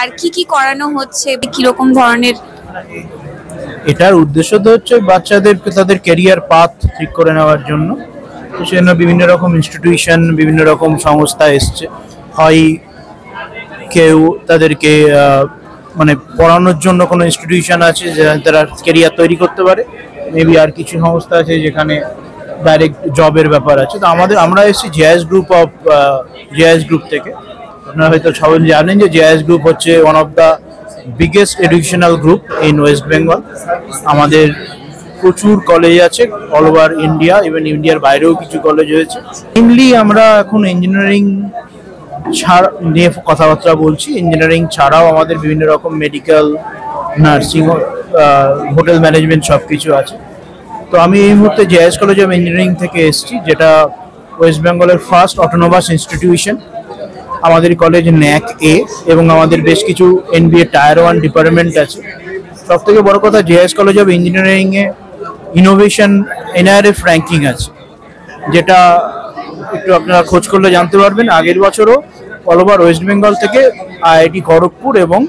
আর কি করানো হচ্ছে, কিরকম ধরনের? এটার উদ্দেশ্য তো হচ্ছে বাচ্চাদেরকে তাদের ক্যারিয়ার পাথ ঠিক করে নেওয়ার জন্য। তো সেজন্য বিভিন্ন রকম ইনস্টিটিউশন, বিভিন্ন রকম সংস্থা এসছে। হয় কেউ তাদেরকে মানে পড়ানোর জন্য কোনো ইনস্টিটিউশন আছে যেখানে তারা ক্যারিয়ার তৈরি করতে পারে, মেবি আর কিছু সংস্থা আছে যেখানে ডাইরেক্ট জবের ব্যাপার আছে। তো আমরা এসেছি জেআইএস গ্রুপ থেকে। আপনারা হয়তো সবাই জানেন যে জেআইএস গ্রুপ হচ্ছে one of the biggest educational group in West Bengal. আমাদের প্রচুর কলেজ আছে অল ওভার ইন্ডিয়া, ইভেন ইন্ডিয়ার বাইরেও কিছু কলেজ হয়েছে। মেইনলি আমরা এখন ইঞ্জিনিয়ারিং নিয়ে কথাবার্তা বলছি। ইঞ্জিনিয়ারিং ছাড়াও আমাদের বিভিন্ন রকম মেডিকেল, নার্সিং, হোটেল ম্যানেজমেন্ট সব কিছু আছে। তো আমি এই মুহূর্তে জেআইএস কলেজ অফ ইঞ্জিনিয়ারিং থেকে এসেছি, যেটা ওয়েস্ট বেঙ্গলের ফার্স্ট অটোনোমাস ইনস্টিটিউশন। আমাদের কলেজ ন্যাক এ এবং আমাদের বেশ কিছু এনবিএ টায়ার 1 ডিপার্টমেন্ট আছে। সব থেকে বড় কথা, জেআইএস কলেজ অফ ইঞ্জিনিয়ারিংয়ে ইনোভেশন এনআরএফ র্যাঙ্কিং আছে, যেটা একটু আপনারা খোঁজ করলে জানতে পারবেন। আগের বছরও অল ওভার ওয়েস্ট বেঙ্গল থেকে আইআইটি খড়গপুর এবং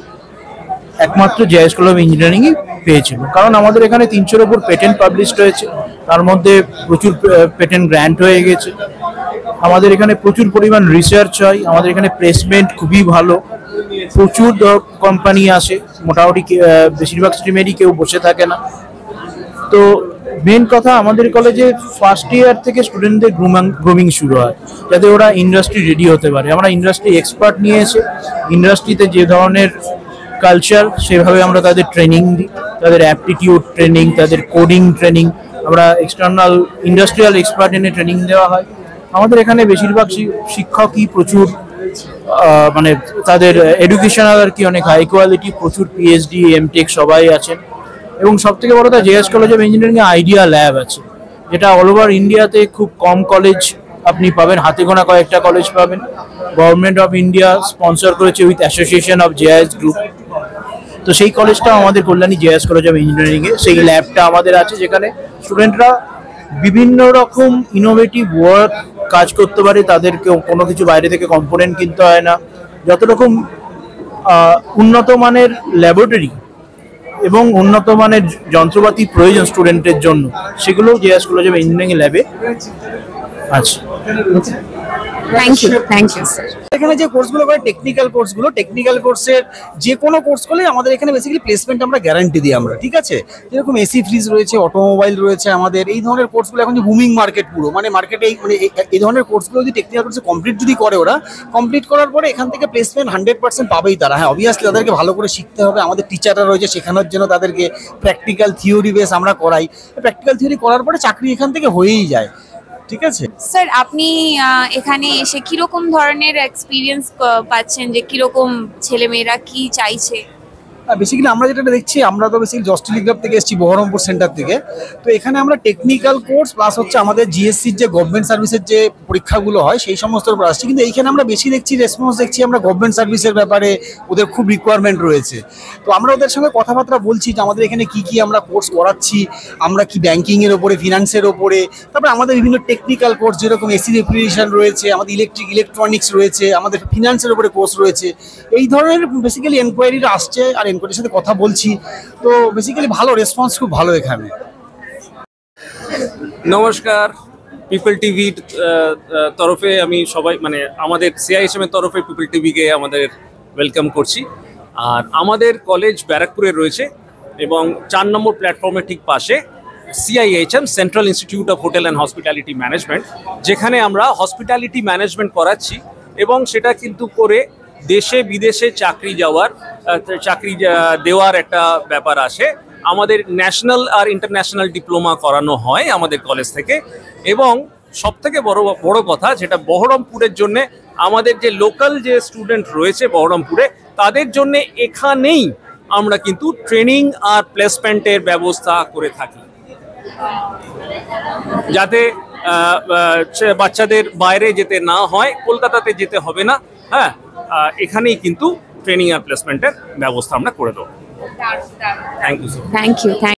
একমাত্র জেআইএস কলেজ অফ ইঞ্জিনিয়ারিংই পেয়েছিল। কারণ আমাদের এখানে 300-এর উপর পেটেন্ট পাবলিশড হয়েছে, তার মধ্যে প্রচুর পেটেন্ট গ্র্যান্ট হয়ে গেছে। আমাদের এখানে প্রচুর পরিমাণ রিসার্চ হয়, আমাদের এখানে প্লেসমেন্ট খুবই ভালো, প্রচুর কোম্পানি আসে, মোটামুটি বেশিরভাগ স্ট্রিমেরই কেউ বসে থাকে না। তো মেন কথা, আমাদের কলেজে ফার্স্ট ইয়ার থেকে স্টুডেন্টদের গ্রুমিং শুরু হয়, যাতে ওরা ইন্ডাস্ট্রি রেডি হতে পারে। আমরা ইন্ডাস্ট্রি এক্সপার্ট নিয়ে এসে ইন্ডাস্ট্রিতে যে ধরনের কালচার, সেভাবে আমরা তাদের ট্রেনিং দিই, তাদের অ্যাপটিটিউড ট্রেনিং, তাদের কোডিং ট্রেনিং। আমরা এক্সটার্নাল ইন্ডাস্ট্রিয়াল এক্সপার্ট এনে ট্রেনিং দেওয়া হয়। আমাদের এখানে বেশিরভাগ শিক্ষকই প্রচুর মানে তাদের এডুকেশনাল আর কি অনেক হাই কোয়ালিটি, প্রচুর পিএইচডি, এমটেক সবাই আছেন। এবং সব থেকে বড় কথা, JIS college of engineering A idea lab আছে, যেটা অল ওভার ইন্ডিয়াতে খুব কম কলেজ আপনি পাবেন, হাতে গোনা কয়েকটা কলেজ পাবেন। গভর্নমেন্ট অফ ইন্ডিয়া স্পন্সর করেছে with association of JIS group. তো সেই কলেজটাও আমাদের Kalyani JIS college of engineering এ সেই ল্যাবটা আমাদের আছে, যেখানে স্টুডেন্টরা বিভিন্ন রকম ইনোভেটিভ ওয়ার্ক কাজ করতে পারে। তাদেরকে কোনো কিছু বাইরে থেকে কম্পোনেন্ট কিনতে হয় না। যত রকম উন্নত মানের ল্যাবরেটরি এবং উন্নত মানের যন্ত্রপাতি প্রয়োজন স্টুডেন্টের জন্য, সেগুলো জেআইএস কলেজ অফ ইঞ্জিনিয়ারিং ল্যাবে আছে। Thank you sir. এখানে যে কোর্সগুলো করে টেকনিক্যাল কোর্সের যে কোনো কোর্স করলে আমাদের এখানে বেসিক্যালি প্লেসমেন্ট আমরা গ্যারান্টি দিই আমরা, ঠিক আছে। যেরকম এসি ফ্রিজ রয়েছে, অটোমোবাইল রয়েছে, আমাদের এই ধরনের কোর্সগুলো এখন যে বুমিং মার্কেট পুরো, মানে মার্কেটে এই ধরনের কোর্সগুলো যদি টেকনিক্যাল কোর্সে কমপ্লিট যদি করে, ওরা কমপ্লিট করার পরে এখান থেকে প্লেসমেন্ট 100% পাবেই তারা। হ্যাঁ, অবভিয়াসলি তাদেরকে ভালো করে শিখতে হবে। আমাদের টিচাররা রয়েছে শেখানোর জন্য, তাদেরকে প্র্যাকটিক্যাল থিওরি বেস আমরা করাই। প্র্যাকটিক্যাল থিওরি করার পরে চাকরি এখান থেকে হয়েই যায়, ঠিক আছে। স্যার, আপনি এখানে এসে কিরকম ধরনের এক্সপিরিয়েন্স পাচ্ছেন, যে কিরকম ছেলেমেয়েরা কি চাইছে? বেসিক্যালি আমরা যেটা দেখছি, আমরা তো বেসিক্যালি জজ টেলিগ্রাফ থেকে এসেছি, বহরমপুর সেন্টার থেকে। তো এখানে আমরা টেকনিক্যাল কোর্স প্লাস হচ্ছে আমাদের জিএসসির যে গভর্নমেন্ট সার্ভিসের যে পরীক্ষাগুলো হয় সেই সমস্ত উপর আসছি। কিন্তু এইখানে আমরা বেশি দেখছি রেসপন্স দেখছি আমরা গভর্নমেন্ট সার্ভিসের ব্যাপারে ওদের খুব রিকোয়ারমেন্ট রয়েছে। তো আমরা ওদের সঙ্গে কথাবার্তা বলছি যে আমাদের এখানে কি আমরা কোর্স করাচ্ছি, আমরা কি ব্যাংকিংয়ের ওপরে, ফিনান্সের ওপরে, তারপরে আমাদের বিভিন্ন টেকনিক্যাল কোর্স যেরকম এসি রেফ্রিজারেশন রয়েছে, আমাদের ইলেকট্রনিক্স রয়েছে, আমাদের ফিনান্সের ওপরে কোর্স রয়েছে। এই ধরনের বেসিক্যালি এনকোয়ারিটা আসছে, আর এনকোয়ারির সাথে কথা বলছি। তো বেসিক্যালি ভালো রেসপন্স, খুব ভালো এখানে। নমস্কার, পিপল টিভির তরফে আমি সবাই মানে আমাদের সিআইএসএমের তরফে পিপল টিভিকে আমাদের ওয়েলকাম করছি। আর আমাদের কলেজ ব্যারাকপুরে রয়েছে এবং 4 নম্বর প্ল্যাটফর্মের ঠিক পাশে CIHM, central institute of hotel and hospitality management, যেখানে আমরা হসপিটালিটি ম্যানেজমেন্ট করাচ্ছি। এবং সেটা কিন্তু করে দেশে বিদেশে চাকরি দেওয়ার একটা ব্যাপার আসে। আমাদের ন্যাশনাল আর ইন্টারন্যাশনাল ডিপ্লোমা করানো হয় আমাদের কলেজ থেকে। এবং সবথেকে বড় কথা, যেটা বহরমপুরের জন্য আমাদের যে লোকাল যে স্টুডেন্ট রয়েছে বহরমপুরে, তাদের জন্য এখানেই আমরা কিন্তু ট্রেনিং আর প্লেসমেন্টের ব্যবস্থা করে থাকি, যাতে বাচ্চাদের বাইরে যেতে না হয়, কলকাতাতে যেতে হবে না। হ্যাঁ, এখানেই কিন্তু ট্রেনিং আর প্লেসমেন্টের ব্যবস্থা আমরা করে দেবো। Thank you.